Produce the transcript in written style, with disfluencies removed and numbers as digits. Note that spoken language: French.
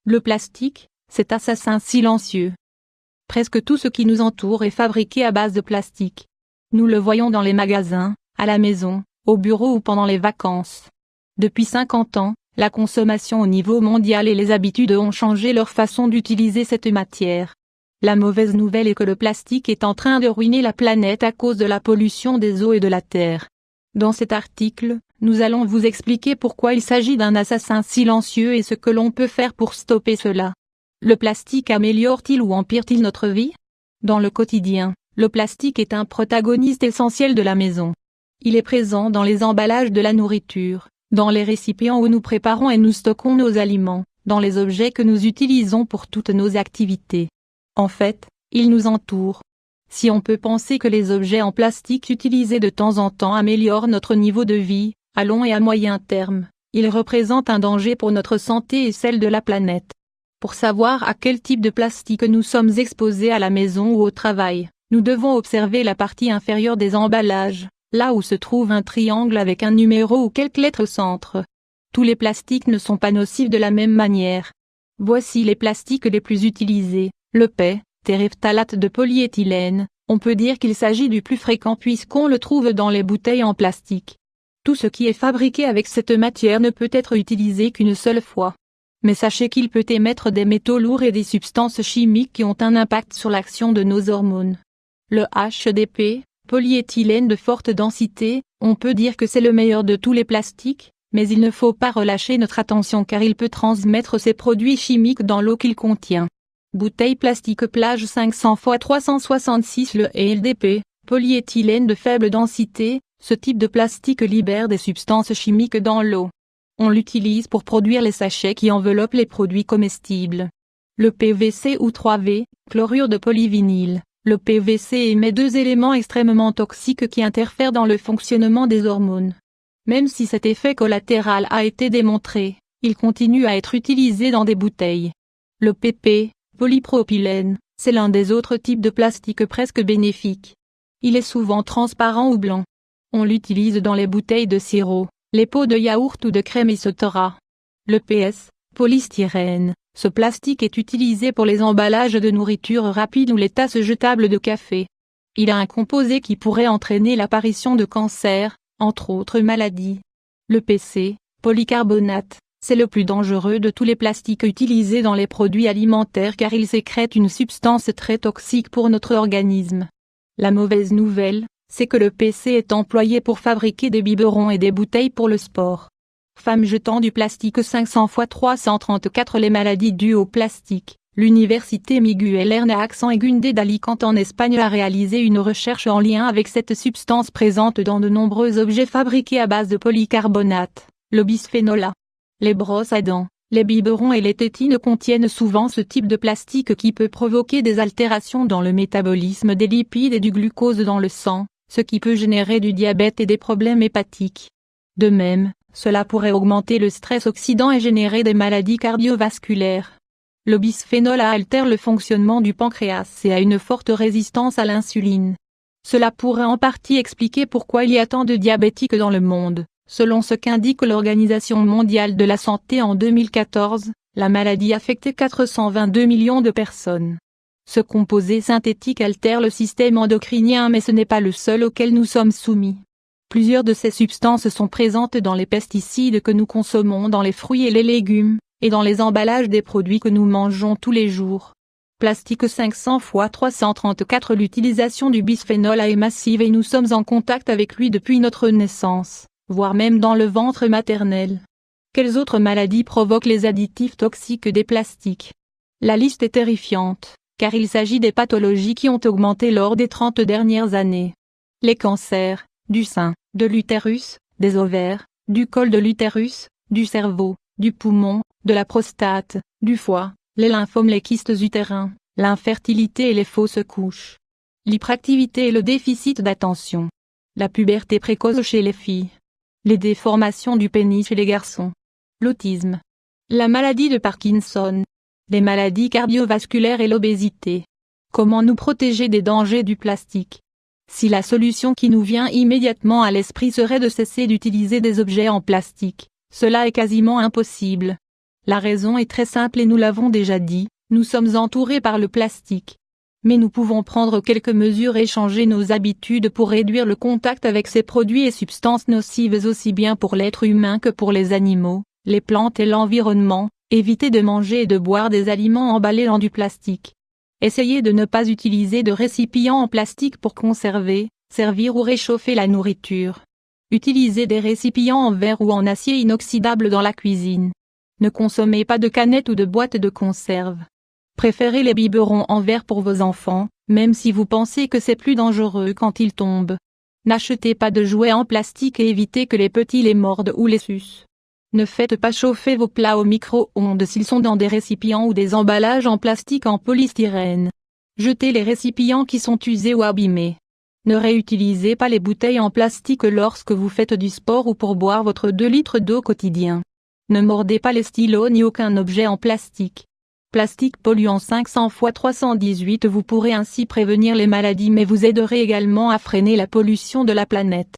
Le plastique, cet assassin silencieux. Presque tout ce qui nous entoure est fabriqué à base de plastique. Nous le voyons dans les magasins, à la maison, au bureau ou pendant les vacances. Depuis 50 ans, la consommation au niveau mondial et les habitudes ont changé leur façon d'utiliser cette matière. La mauvaise nouvelle est que le plastique est en train de ruiner la planète à cause de la pollution des eaux et de la terre. Dans cet article, nous allons vous expliquer pourquoi il s'agit d'un assassin silencieux et ce que l'on peut faire pour stopper cela. Le plastique améliore-t-il ou empire-t-il notre vie? Dans le quotidien, le plastique est un protagoniste essentiel de la maison. Il est présent dans les emballages de la nourriture, dans les récipients où nous préparons et nous stockons nos aliments, dans les objets que nous utilisons pour toutes nos activités. En fait, il nous entoure. Si on peut penser que les objets en plastique utilisés de temps en temps améliorent notre niveau de vie, à long et à moyen terme, ils représentent un danger pour notre santé et celle de la planète. Pour savoir à quel type de plastique nous sommes exposés à la maison ou au travail, nous devons observer la partie inférieure des emballages, là où se trouve un triangle avec un numéro ou quelques lettres au centre. Tous les plastiques ne sont pas nocifs de la même manière. Voici les plastiques les plus utilisés. Le PET, terephthalate de polyéthylène, on peut dire qu'il s'agit du plus fréquent puisqu'on le trouve dans les bouteilles en plastique. Tout ce qui est fabriqué avec cette matière ne peut être utilisé qu'une seule fois. Mais sachez qu'il peut émettre des métaux lourds et des substances chimiques qui ont un impact sur l'action de nos hormones. Le HDP, polyéthylène de forte densité, on peut dire que c'est le meilleur de tous les plastiques, mais il ne faut pas relâcher notre attention car il peut transmettre ces produits chimiques dans l'eau qu'il contient. Bouteille plastique plage 500 x 366. Le LDP, polyéthylène de faible densité, ce type de plastique libère des substances chimiques dans l'eau. On l'utilise pour produire les sachets qui enveloppent les produits comestibles. Le PVC ou 3V, chlorure de polyvinyle. Le PVC émet deux éléments extrêmement toxiques qui interfèrent dans le fonctionnement des hormones. Même si cet effet collatéral a été démontré, il continue à être utilisé dans des bouteilles. Le PP, polypropylène, c'est l'un des autres types de plastique presque bénéfiques. Il est souvent transparent ou blanc. On l'utilise dans les bouteilles de sirop, les pots de yaourt ou de crème etc. Le PS, polystyrène, ce plastique est utilisé pour les emballages de nourriture rapide ou les tasses jetables de café. Il a un composé qui pourrait entraîner l'apparition de cancers, entre autres maladies. Le PC, polycarbonate, c'est le plus dangereux de tous les plastiques utilisés dans les produits alimentaires car il sécrète une substance très toxique pour notre organisme. La mauvaise nouvelle, c'est que le PC est employé pour fabriquer des biberons et des bouteilles pour le sport. Femmes jetant du plastique 500 x 334. Les maladies dues au plastique. L'université Miguel Hernández Aguindé d'Alicante en Espagne a réalisé une recherche en lien avec cette substance présente dans de nombreux objets fabriqués à base de polycarbonate, le bisphénol A. Les brosses à dents, les biberons et les tétines contiennent souvent ce type de plastique qui peut provoquer des altérations dans le métabolisme des lipides et du glucose dans le sang, ce qui peut générer du diabète et des problèmes hépatiques. De même, cela pourrait augmenter le stress oxydant et générer des maladies cardiovasculaires. Le bisphénol A altère le fonctionnement du pancréas et a une forte résistance à l'insuline. Cela pourrait en partie expliquer pourquoi il y a tant de diabétiques dans le monde. Selon ce qu'indique l'Organisation mondiale de la santé en 2014, la maladie affectait 422 millions de personnes. Ce composé synthétique altère le système endocrinien mais ce n'est pas le seul auquel nous sommes soumis. Plusieurs de ces substances sont présentes dans les pesticides que nous consommons dans les fruits et les légumes, et dans les emballages des produits que nous mangeons tous les jours. Plastique 500 x 334. L'utilisation du bisphénol A est massive et nous sommes en contact avec lui depuis notre naissance, voire même dans le ventre maternel. Quelles autres maladies provoquent les additifs toxiques des plastiques? La liste est terrifiante, car il s'agit des pathologies qui ont augmenté lors des 30 dernières années. Les cancers, du sein, de l'utérus, des ovaires, du col de l'utérus, du cerveau, du poumon, de la prostate, du foie, les lymphomes, les kystes utérins, l'infertilité et les fausses couches. L'hyperactivité et le déficit d'attention. La puberté précoce chez les filles. Les déformations du pénis chez les garçons. L'autisme. La maladie de Parkinson. Les maladies cardiovasculaires et l'obésité. Comment nous protéger des dangers du plastique? Si la solution qui nous vient immédiatement à l'esprit serait de cesser d'utiliser des objets en plastique, cela est quasiment impossible. La raison est très simple et nous l'avons déjà dit, nous sommes entourés par le plastique. Mais nous pouvons prendre quelques mesures et changer nos habitudes pour réduire le contact avec ces produits et substances nocives aussi bien pour l'être humain que pour les animaux, les plantes et l'environnement. Évitez de manger et de boire des aliments emballés dans du plastique. Essayez de ne pas utiliser de récipients en plastique pour conserver, servir ou réchauffer la nourriture. Utilisez des récipients en verre ou en acier inoxydable dans la cuisine. Ne consommez pas de canettes ou de boîtes de conserve. Préférez les biberons en verre pour vos enfants, même si vous pensez que c'est plus dangereux quand ils tombent. N'achetez pas de jouets en plastique et évitez que les petits les mordent ou les sucent. Ne faites pas chauffer vos plats au micro-ondes s'ils sont dans des récipients ou des emballages en plastique en polystyrène. Jetez les récipients qui sont usés ou abîmés. Ne réutilisez pas les bouteilles en plastique lorsque vous faites du sport ou pour boire votre 2 litres d'eau quotidien. Ne mordez pas les stylos ni aucun objet en plastique. Plastique polluant 500 x 318. Vous pourrez ainsi prévenir les maladies mais vous aiderez également à freiner la pollution de la planète.